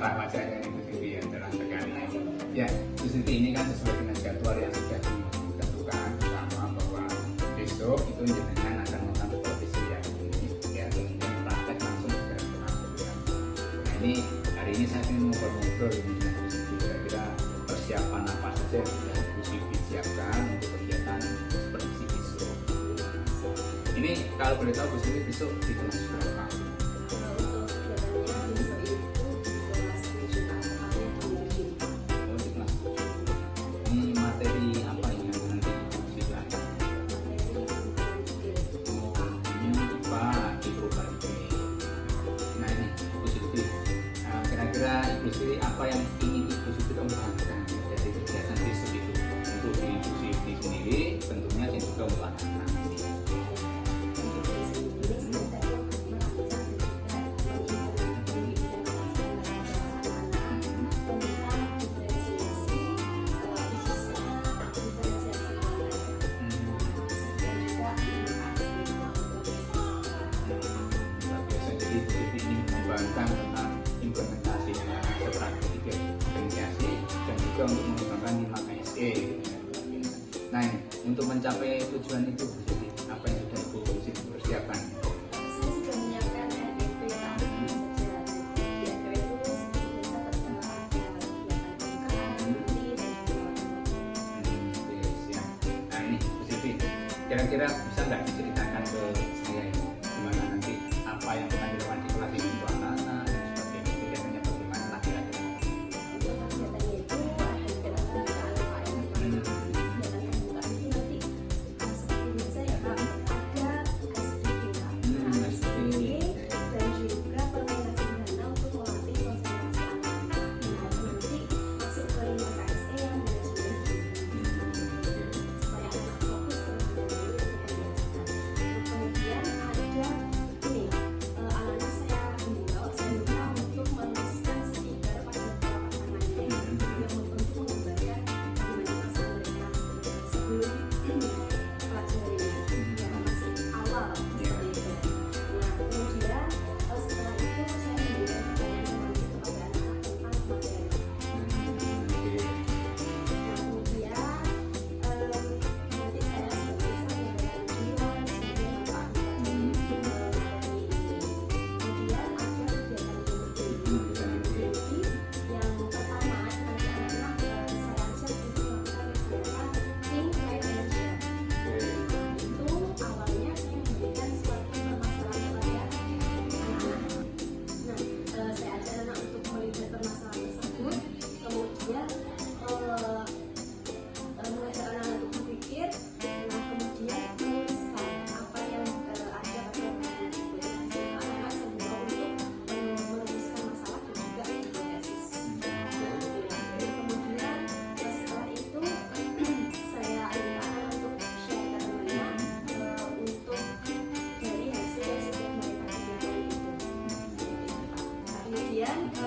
terserah wajahnya Ibu Siti ya, cerah sekali. Ya, Ibu Siti ini kan sesuai dengan jadwal yang sudah ditentukan bersama bahwa besok itu jenengan akan melakukan supervisi yang ini ya, kemudian praktek langsung sudah berlangsung. Nah ini hari ini saya ingin ngobrol-ngobrol dengan Ibu Siti, kira-kira persiapan apa saja yang sudah Ibu Siti siapkan untuk kegiatan supervisi besok. Ini kalau boleh tahu Bu Siti besok di kelas berapa? Ibu Siti apa yang ingin Ibu Siti kembangkan dari kegiatan besok itu untuk di Ibu Siti sendiri tentunya dan juga untuk anak-anak. Jadi Ibu Siti ingin mengembangkan tentang implementasi strategi diferensiasi dan juga untuk mengembangkan 5KSE. Nah, untuk mencapai tujuan itu Bu Siti, apa yang sudah Ibu Siti persiapkan? Saya sudah menyiapkan RDP tahunan saja. Di RDP itu biasa terkena Siap. Nah ini Bu Siti, kira-kira bisa nggak diceritakan ke saya ini gimana nanti apa yang akan dilakukan di kelas ini untuk anak-anak dan sebagainya, kegiatannya bagaimana lah kira-kira?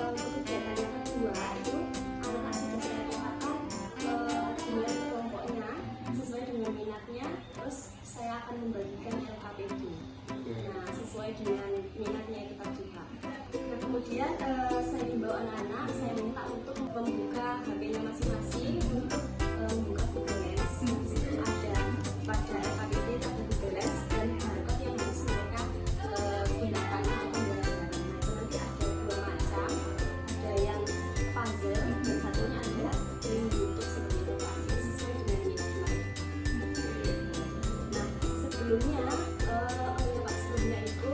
Untuk kegiatan yang kedua itu anak-anak sudah saya tetapkan dengan kelompoknya sesuai dengan minatnya, terus saya akan membagikan LKPD. Nah, sesuai dengan minatnya kita juga. Nah, kemudian saya himbau anak-anak, saya minta untuk membuka HP-nya masing-masing untuk membuka Google Lens. Di situ ada pada LKPD ada Google Lens dan barcode yang harus mereka gunakan untuk pembelajaran. Ada yang puzzle dan satunya adalah link YouTube seperti itu Pak, sesuai dengan minat. Nah sebelumnya itu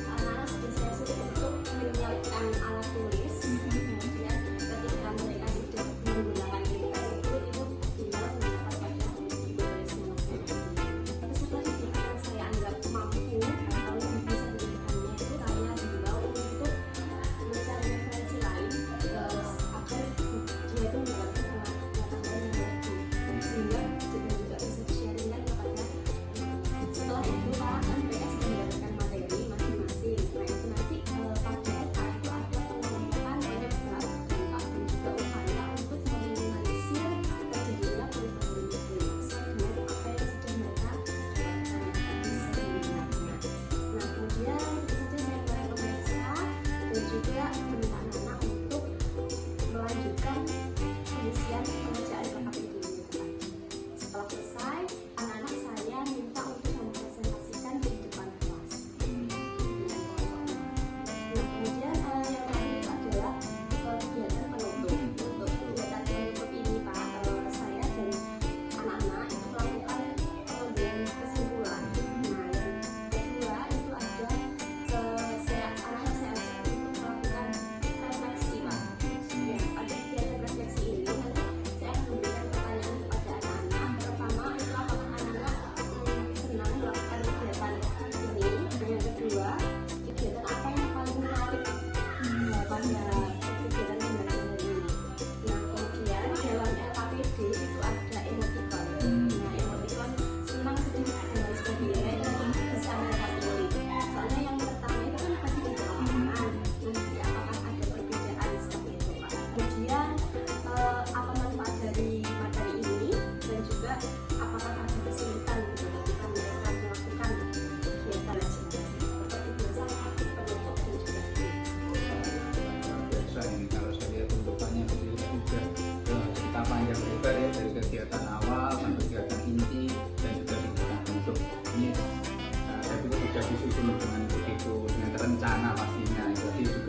anak-anak sudah saya suruh untuk menyiapkan alat tulis. Kemudian ketika mereka sudah menggunakan link tersebut itu tinggal mendapat pada tulisnya masing-masing. Tapi setelah diberikan saya anggap mampu atau lebih bisa diberikannya itu saya himbau untuk mencari referensi lain agar dia itu mendapatkan pengetahuan yang bagus sehingga juga bisa di-sharingkan kepada setelah itu Pak kan mereka sudah mendapatkan materi masing-masing. Nah itu nanti pada LK itu ada pengelompokan banyak bab dampak dan juga upaya untuk meminimalisir terjadinya perubahan iklim sesuai dengan apa yang sudah mereka dapatkan sebelumnya. Nah kemudian itu saja saya mulai memeriksa dan juga meminta anak-anak untuk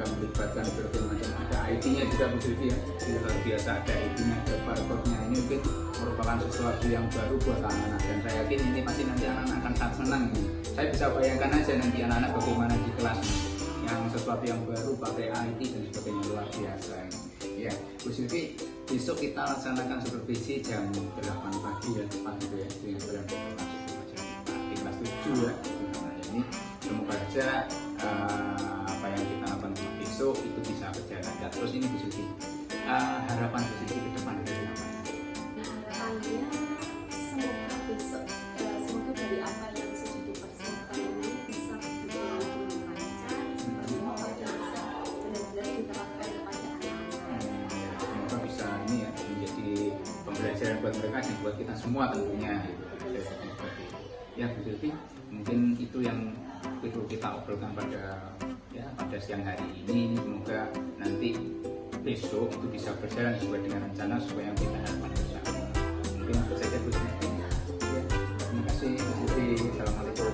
juga melibatkan berbagai macam, ada IT-nya juga Bu Sylvi ya, jadi luar biasa, ada IT-nya, ada barcode-nya. Ini mungkin merupakan sesuatu yang baru buat anak-anak, dan saya yakin ini pasti nanti anak-anak akan sangat senang nih. Saya bisa bayangkan aja nanti anak-anak bagaimana di kelas yang sesuatu yang baru pakai IT dan sebagainya, luar biasa. Ya Bu Sylvi, besok kita laksanakan supervisi jam 8 pagi ya, pagi itu ya, dengan berada di kelas 7 ya. Nah, ini semoga aja apa yang kita lakukan besok itu bisa berjalan. Ya, terus ini Bu Sylvi, harapan Bu Sylvi ke depan dari apa? Nah, harapannya semoga besok, semoga dari apa yang sudah dipersiapkan ini bisa berjalan dengan lancar, semua bisa benar-benar diterapkan kepada anak-anak. Semoga bisa ini ya, menjadi pembelajaran buat mereka dan buat kita semua tentunya. Ya Bu Sylvi, mungkin itu yang perlu kita obrolkan pada siang hari ini. Semoga nanti besok itu bisa berjalan sesuai dengan rencana, sesuai yang kita harapkan bersama. Mungkin itu saja Bu Sylvi. Ya, terima kasih Bu Sylvi. Assalamualaikum.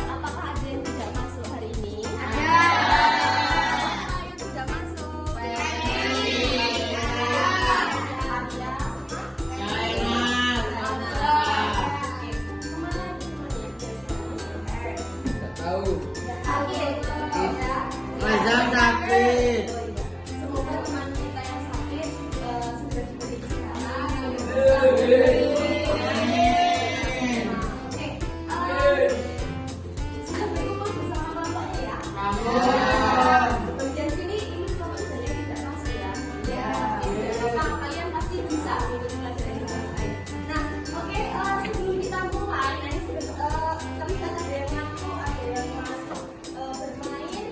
Apakah ada yang tidak masuk hari ini? Yang tidak masuk. Sakit. Semoga teman kita yang sakit segera diberi kesehatan. Sudah berkumpul bersama Bapak ya. Bagian sini ini kelompok dari yang tidak masuk ya. Bapak kalian pasti bisa mengikuti pelajaran yang baik. Nah, oke, sebelum kita mulai, nanti terlihat ada yang ngaku, ada yang masuk bermain.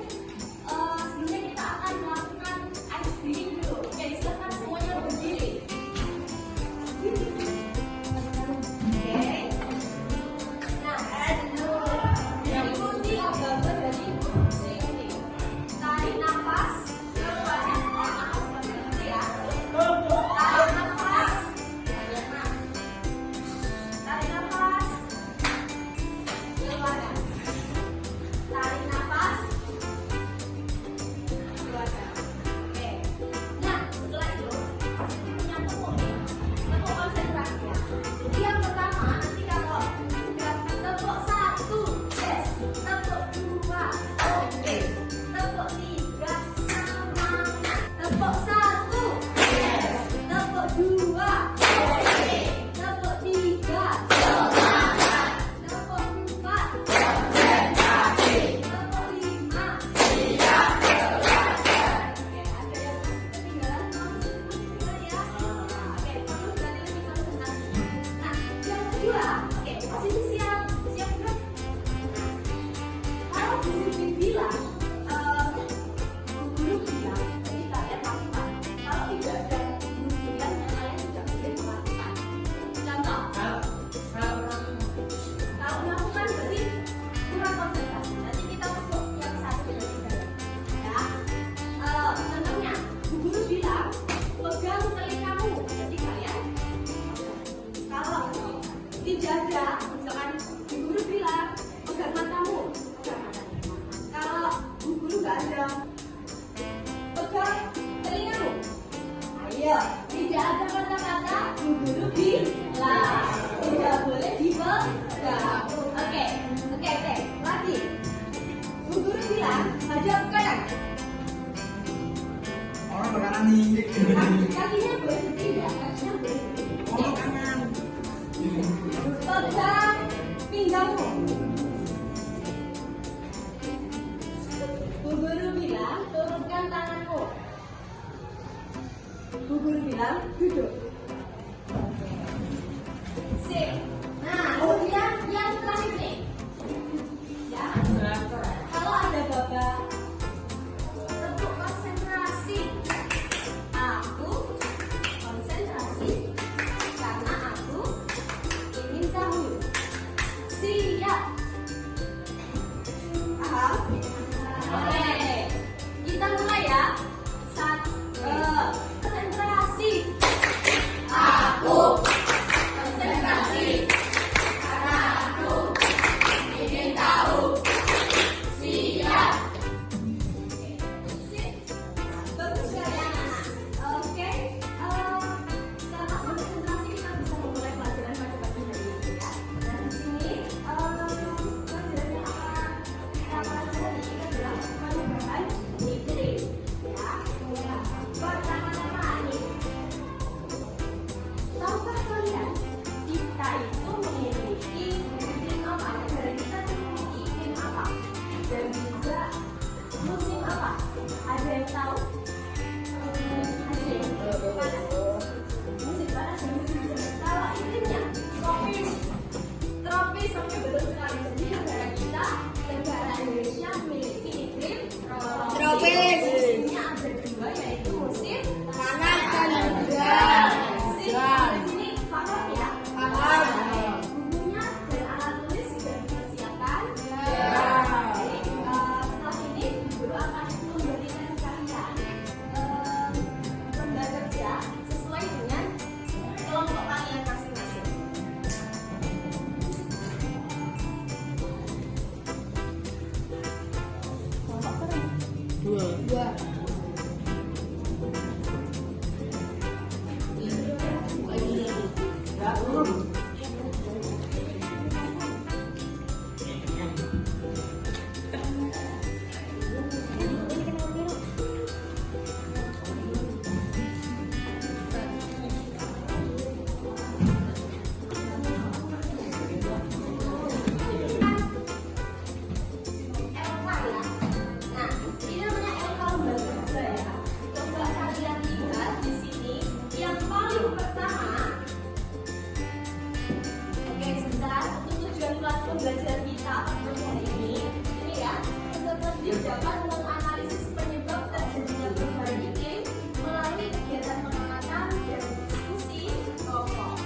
Sebelumnya kita akan melakukan ice breathing dulu. Oke, silakan semuanya berdiri. Oke. Nah, ikuti gambar dari sini. Tarik nafas. Tarik nafas ya. Tarik nafas. Tarik nafas. Keluarkan. Tarik nafas. Keluarkan. Oke. Nah, setelah itu kita punya tepuk nih. Tepuk konsentrasinya. Jadi yang pertama nanti kalau sudah tepuk 1, yes. Tepuk 2, oke. Tepuk 3, semangat. Tepuk 1, yes. Tepuk 2, oke. Tepuk 3, semangat. Tepuk 4, konsentrasi. Tepuk 5, siap. Oke, ada yang masih ketinggalan, kamu ya. Oke, kamu berarti lebih konsentrasi. Nah, yang kedua, oke, posisi siap, siap gerak. Kalau Bu Sylvi bilang, guru bilang, jadi kalian lakukan. Kalau tidak ada guru bilang, yang kalian tidak boleh melakukan. Contoh, kalau melakukan berarti kurang konsentrasi. Nanti kita untuk yang satu dan tiga. Ya, contohnya, Bu Guru bilang pegang telingamu. Jadi kalian, kalau tidak ada, misalkan Bu Guru bilang pegang matamu, pegang matanya. Kalau Bu Guru nggak ada, pegang telingamu. Ayo, tidak ada kata-kata Bu Guru bilang tidak boleh dipegang. Oke, lagi. Bu Guru bilang hadap kanan. Orang bakalan nih. Kakinya boleh berpindah, kakinya boleh berpindah. Oh, kanan. Pegang pinggangmu. Bu Guru bilang turunkan tanganmu. Bu Guru bilang duduk. Sip. Nah, kemudian yang terakhir nih. Ya. Kalau ada babak tepuk konsentrasi. Aku konsentrasi karena aku Pembelajaran kita pada hari ini ya, peserta didik dapat menganalisis penyebab terjadinya perubahan iklim melalui kegiatan pengamatan dan diskusi kelompok.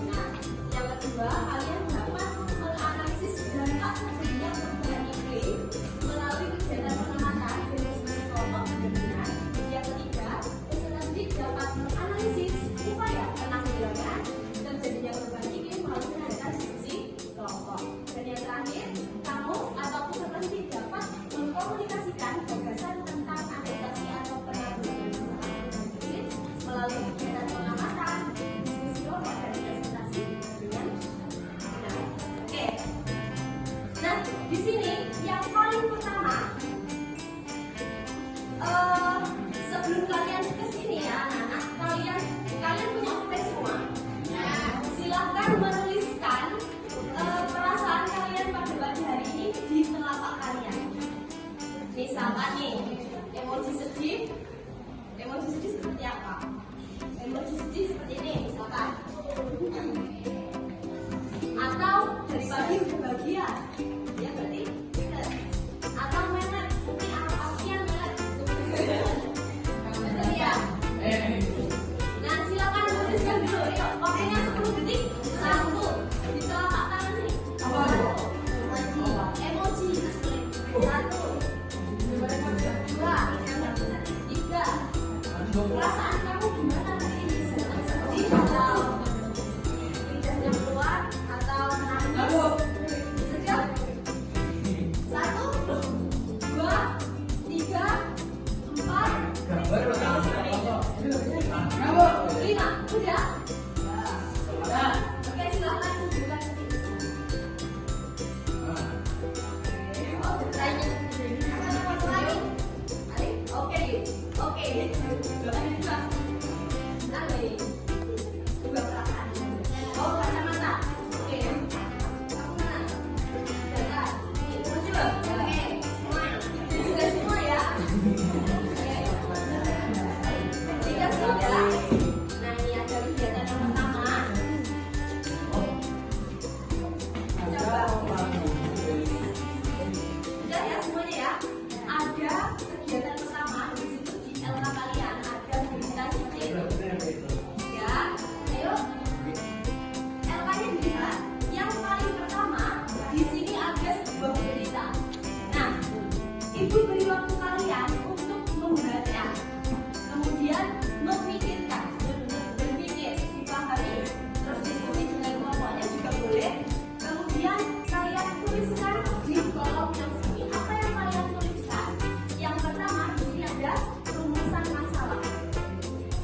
Nah, yang kedua, kalian dapat menganalisis dampak terjadinya perubahan iklim melalui kegiatan pengamatan dan diskusi kelompok. Yang ketiga, peserta didik dapat menganalisis upaya penanggulangan terjadinya perubahan iklim melalui kegiatan diskusi kelompok. Dan yang terakhir, kamu atau peserta didik dapat mengkomunikasikan gagasan tentang adaptasi atau penanggulangan masalah iklim melalui kegiatan pengamatan, diskusi kelompok, dan presentasi dengan oke. Nah, di sini yang paling pertama, sebelum kalian ke sini ya, anak-anak, kalian punya HP semua. Nah, silakan menuliskan perasaan kalian pada pagi hari ini di telapak kalian. Misalkan nih, emoji sedih seperti apa? Emoji sedih seperti ini misalkan. Atau dari pagi udah bahagia, ya berarti benar. Atau melet, mungkin apian melet. Betul ya? Nah, silakan tuliskan dulu. Yuk, waktunya 10 detik. 1 di telapak tangan sini. Emoji. 1, 2, 3. Perasaan kamu gimana hari ini? Sedih atau lidahnya keluar atau nangis? Sedih? 1, 2, 3, 4, 5. Udah? Oke, silakan tunjukkan ke sini. Oke. Juga perasaan. Oh, kacamata. Oke. Kamu mana? Datar. Maju. Oke. Semua. Juga semua ya. Oke. Tiga sudah. Nah, ini ada kegiatan yang pertama. Coba. Udah ya semuanya ya. Ada kegiatan pertama di situ di LK kalian ada berita sedikit. Ya, ayo. LK-nya dilihat. Yang paling pertama di sini ada sebuah berita. Nah, ibu beri waktu kalian untuk membaca, kemudian memikirkan, berpikir, dipahami, terus diskusi dengan kelompoknya juga boleh. Kemudian kalian tuliskan di kolom yang sini apa yang kalian tuliskan. Yang pertama di sini ada rumusan masalah.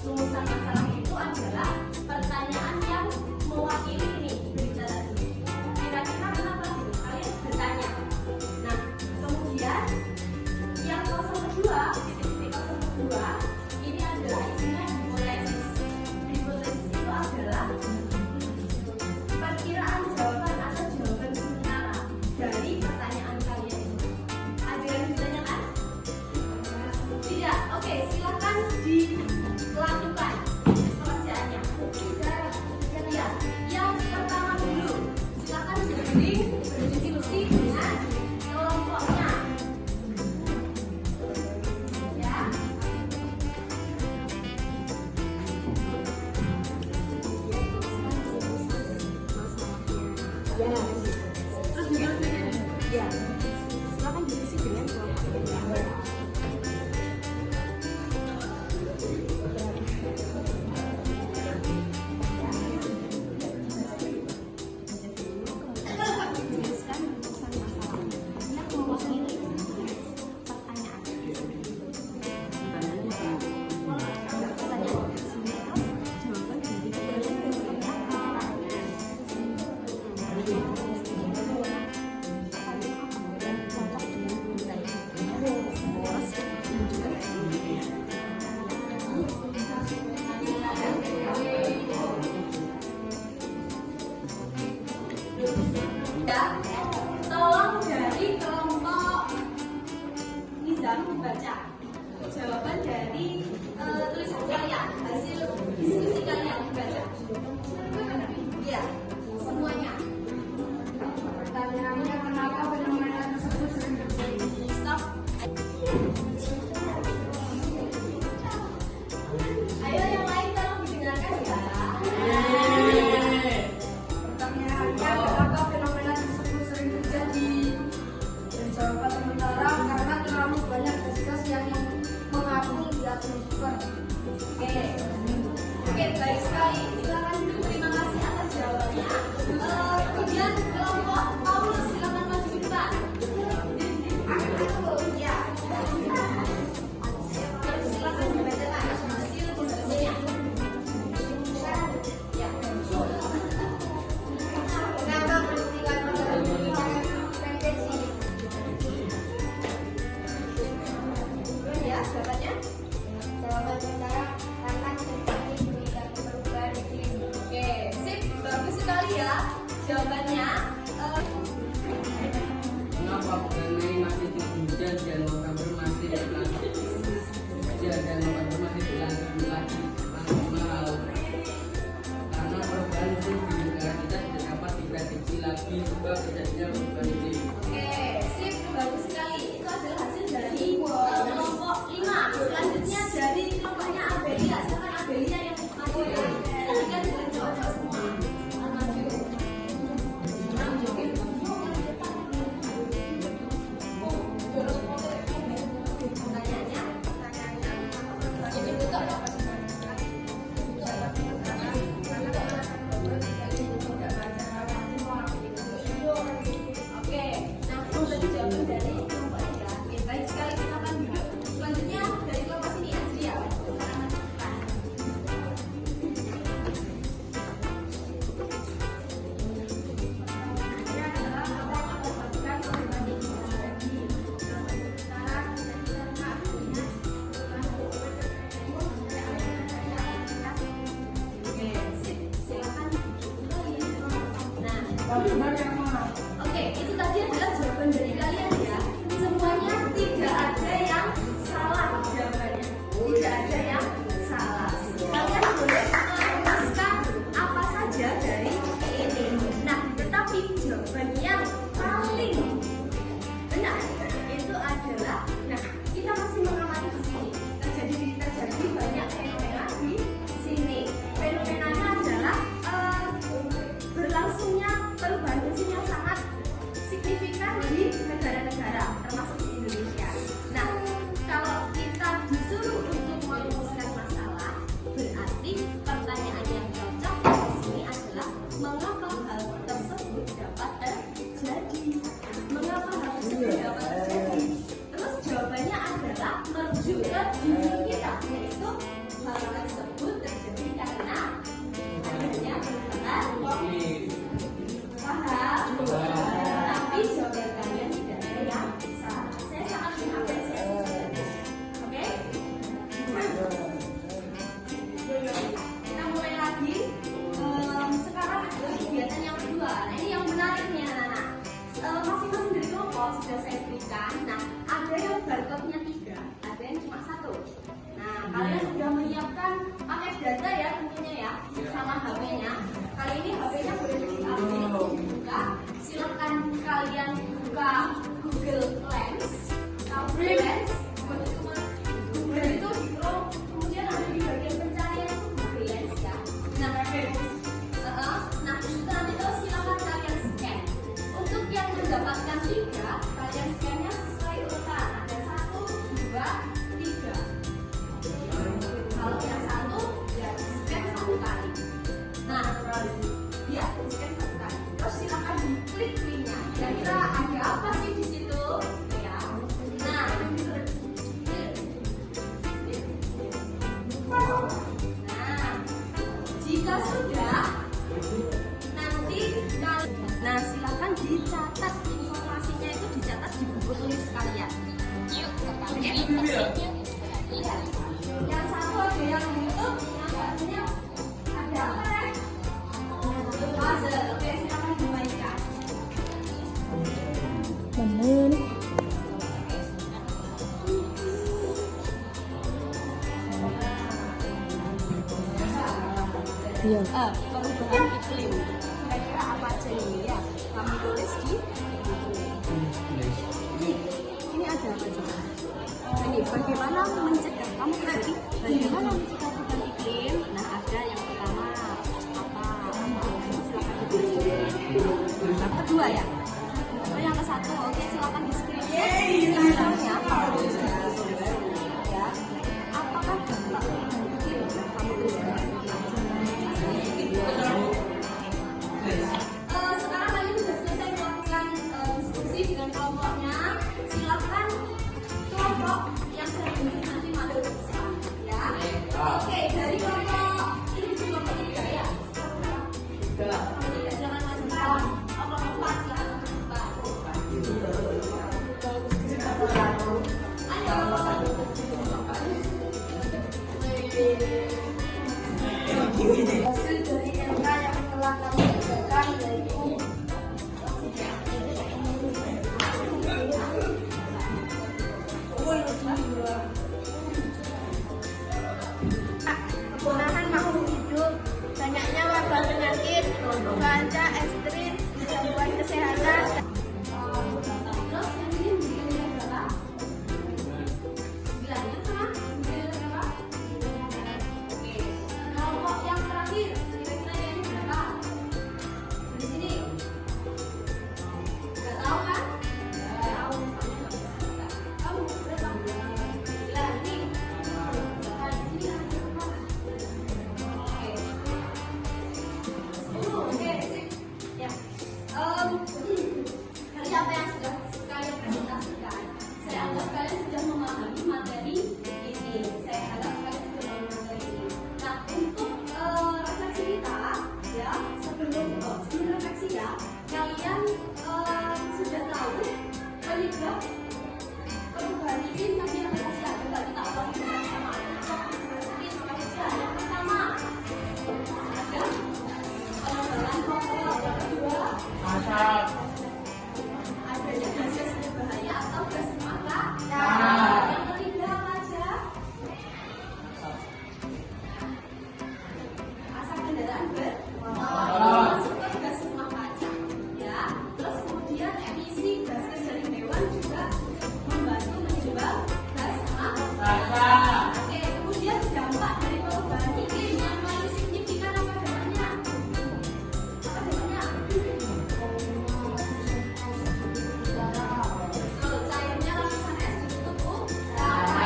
Rumusan masalah itu adalah pertanyaan yang mewakili ini berita tadi. Kira-kira kenapa gitu? Kalian bertanya. Nah, kemudian yang titik-titik 02 ini adalah isinya hipotesis. Hipotesis itu adalah perkiraan jawaban atau jawaban sementara dari pertanyaan kalian. Ada yang ditanyakan? Tidak? Oke, silakan dilakukan pekerjaannya. Ya, yang pertama dulu, silakan berdiskusi dengan kelompoknya. Ya. Terus gimana? Ya. Silakan diskusi dengan kelompoknya. Jelaskan rumusan masalahnya yang mewakili pertanyaan. ya. Tolong dari kelompok Nizam baca jawaban dari tulisan kalian, hasil diskusi kalian baca. Ya, semuanya. Pertanyaannya, kenapa fenomena tersebut sering terjadi? Stop. Ayo yang lain tolong didengarkan ya. Pertanyaannya, kenapa fenomena tersebut sering terjadi? Dan jawaban sementara karena terlalu banyak gas yang mengapung di atmosfer. Oke, baik sekali. Silakan dulu. Terima kasih atas jawabannya. Kemudian kelompok Paulus, silakan maju ke depan. Ya. Silakan dibacakan hasil diskusinya. Ya. Kenapa pendidikan prediksi? Ya, jawabannya. Jawaban sementara karena terjadi perubahan iklim. Oke, sip. Bagus sekali ya jawabannya. Kenapa bulan Mei masih hujan dan November masih berlanjut? Hujan dan November masih berlanjut lagi masih mahal. Karena perubahan musim di negara kita tidak dapat diprediksi lagi sebab terjadinya perubahan iklim. Oke, sip. Bagus sekali. Itu adalah hasil dari kelompok 5. Selanjutnya dari kelompoknya Abelia. Silakan Abelia yang maju ya. Tadi kan sudah cocok semua. Maju. Pertanyaannya, ini buka ya. Oke, nah itu tadi jawaban dari kelompok 3. Oke, baik sekali, silakan duduk. Selanjutnya dari kelompok sini Azria. Silakan maju ke depan. Ini adalah apa yang menyebabkan perubahan iklim terjadi. Sementara karena adanya Oke, sip, silakan duduk kembali. Nah, Bagaimana yang mana? oke, itu tadi adalah jawaban dari kalian ya. Semuanya tidak ada yang salah jawabannya. Tidak ada yang salah. Kalian boleh merumuskan apa saja dari ini. Nah, tetapi jawaban yang paling benar itu adalah, nah, kita masih mengamati di sini. Terjadi banyak fenomena di sini. Fenomenanya adalah berlangsungnya perubahan musim yang sangat signifikan di negara-negara termasuk di Indonesia. Nah, kalau kita disuruh untuk merumuskan masalah, berarti pertanyaan yang cocok di sini adalah mengapa hal tersebut dapat terjadi? Mengapa hal tersebut dapat terjadi? Terus jawabannya adalah merujuk ke diri kita, yaitu hal tersebut terjadi karena adanya perubahan paham? Tapi jawaban kalian tidak ada yang salah. Saya sangat mengapresiasi. Oke? Kita mulai lagi. Sekarang adalah kegiatan yang kedua. Nah, ini yang menarik nih anak-anak. Masing-masing dari kelompok sudah saya berikan. Nah, ada yang barcode-nya 3, ada yang cuma 1. Nah, kalian sudah menyiapkan paket data ya tentunya ya, sama HP-nya. Kali ini HP-nya boleh diambil, dibuka. Silakan kalian buka Google Lens. Google Lens, Google itu di Chrome, kemudian ada di bagian pencarian itu Google Lens ya. Nah, setelah itu silakan kalian scan. Untuk yang mendapatkan 3, kalian scan-nya sesuai urutan. Ada 1, 2, 3. Kalau yang 1 ya scan 1 kali. Nah, ya Iya. Perubahan iklim. Kira-kira apa aja ini ya? Kamu tulis di ini ada apa juga? Ini bagaimana mencegah kamu jadi bagaimana mencegah perubahan iklim? Nah ada yang pertama apa? Silakan ditulis. Kedua ya. Oh yang ke satu, oke silakan deskripsi. Misalnya apa? Ya. Apakah dampak perubahan iklim? Kamu tulis. Sekarang kalian sudah selesai melakukan diskusi dengan kelompoknya. Silakan kelompok yang saya tunjuk nanti masuk ya. Oke, dari kelompok ini kelompok 3 ya. Kelompok 3 silakan masuk. Kelompok 4 silakan masuk. Ayo. Hasil dari MK yang telah kami kerjakan yaitu kepunahan makhluk hidup, banyaknya wabah penyakit, cuaca ekstrim, gangguan kesehatan. Terus yang ini menjadi berapa? 9 ya sama? Menjadi berapa? Oke. Kelompok yang terakhir, kira-kira yang ini berapa? Di sini. Nggak tahu kan? Nggak tahu. Kamu berapa? 9 nih. Nah, di sini ada berapa? Oke. 10. Oke, sip. Ya. Dari apa yang sudah kalian presentasikan, saya anggap kalian sudah memahami materi ini. Saya harap kalian sudah memahami materi ini. Nah, untuk refleksi kita, ya sebelum refleksi ya, kalian sudah tahu penyebab perubahan iklim nanti yang kasih ya. Coba kita ulangi bersama-sama. Perubahan iklim apa saja? Yang pertama ada pengembangan pokok, yang kedua adanya gas berbahaya atau gas rumah kaca. Yang ketiga apa aja? Asap kendaraan masuk ke gas rumah kaca. Ya, terus kemudian emisi gas dari hewan juga membantu menyebabkan gas rumah kaca. Oke, kemudian dampak dari perubahan iklim yang paling signifikan apa dampaknya? Apa dampaknya? Cairnya lapisan es ditutup udara.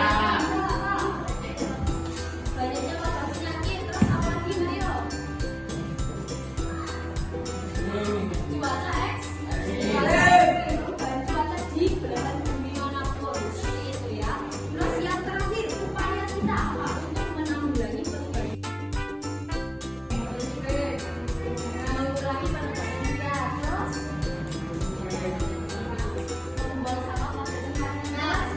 Banyaknya wabah penyakit. Terus apa lagi Mario? Cuaca ekstrim. Perubahan cuaca di belahan bumi manapun seperti itu ya. Terus yang terakhir upaya kita apa untuk menanggulangi perubahan mengurangi perubahan kita. Terus membuang sampah plastik panas,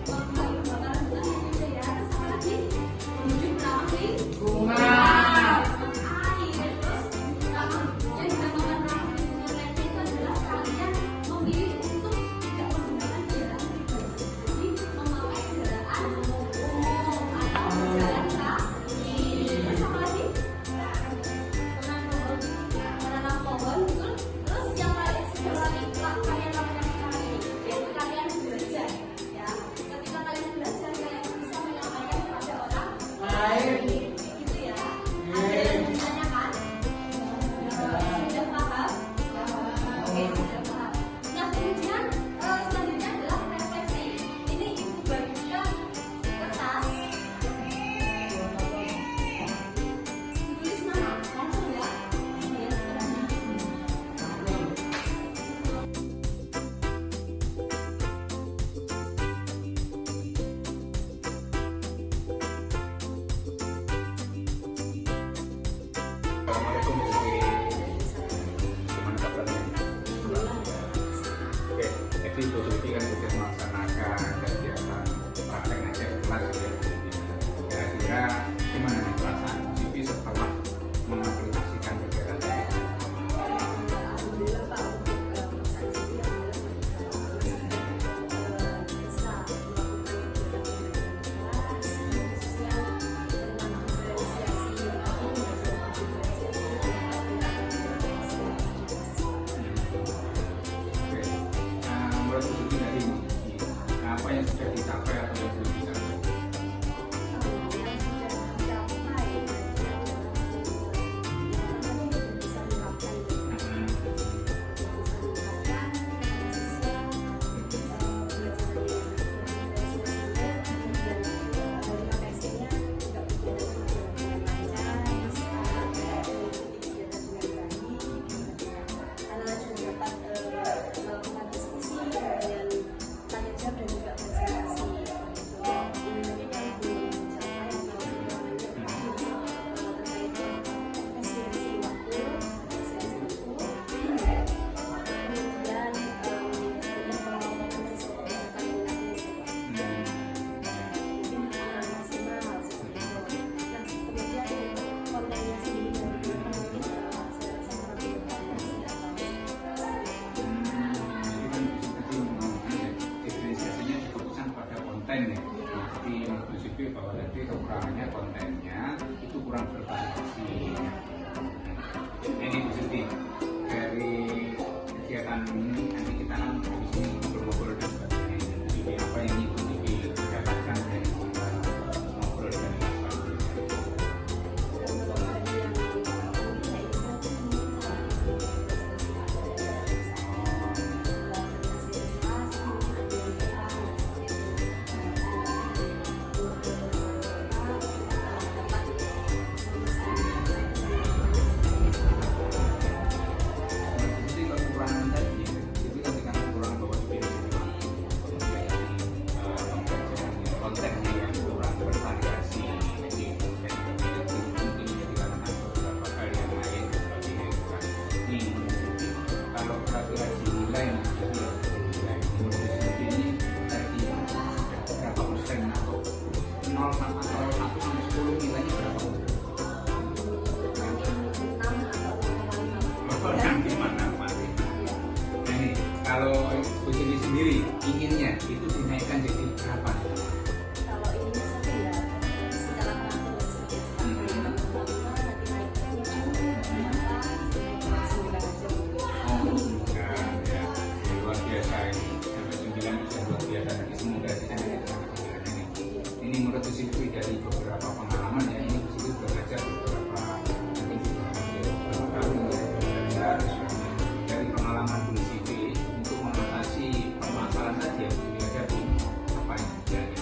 membuang pembakaran hutan gitu ya. Terus apa lagi? Menuju perawat lingkungan, air, terus yang dinamakan ramah ini. Menurut Bu Sylvie ini tadi berapa persen atau 0 sampai 10 nilainya berapa? Yang gimana Pak? Nah ini kalau Bu Sylvie sendiri inginnya itu dinaikkan jadi berapa? Kalau ini misalnya ya secara peraturan seperti Oh, enggak, ya. Luar biasa ini. Sampai 9 bisa luar biasa. Tapi semoga kita tidak sampai 9 ini. Ini menurut Bu Sylvie dari beberapa pengalaman ya. Ini Bu Sylvie belajar beberapa mungkin juga beberapa tahun ya. Dari pengalaman Bu Sylvie untuk mengatasi permasalahan tadi yang dihadapi apa yang terjadi.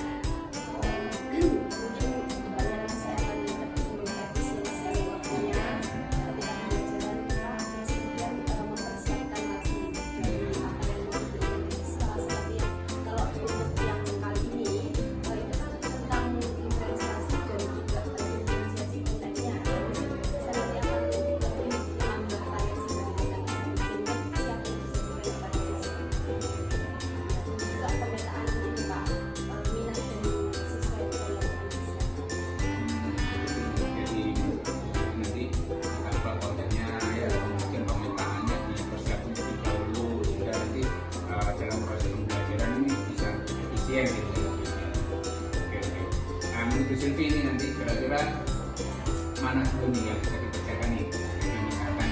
Jadi nanti apa kontennya ya mungkin pemetaannya dipersiapkan lebih dahulu sehingga nanti dalam proses pembelajaran ini bisa efisien gitu. Oke. Nah, menurut Bu Sylvie ini nanti kira-kira mana dulu nih yang bisa dikerjakan nih? Jadi misalkan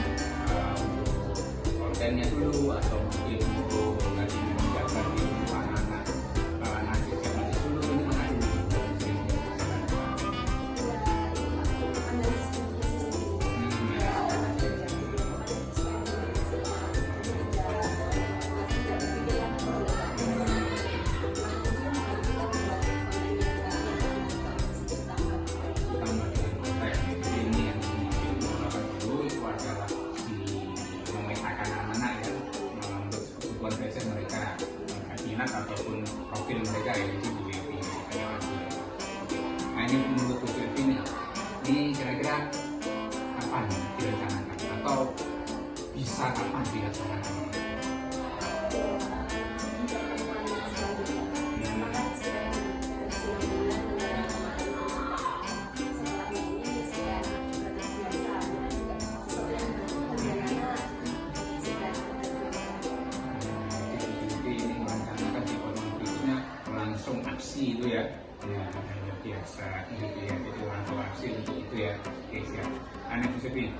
untuk kontennya dulu atau mungkin untuk nanti menjaga di anak-anak nanti zaman dulu ini mana dulu? Tambah dengan konten ini yang dilakukan dulu itu adalah memetakan anak-anak ya menurut kebutuhan belajar mereka minat ataupun profil mereka ya jadi Bu Sylvie. Nah ini menurut Bu Sylvie ini kira-kira kapan direncanakan atau bisa kapan dilaksanakan? Jadi ini merencanakan di pertemuan berikutnya langsung aksi itu ya. Ya, luar biasa. Gitu ya. Jadi langsung aksi untuk itu ya. Oke, siap. Aneh Bu Sylvie.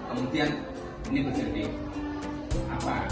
Kemudian ini Bu Sylvie apa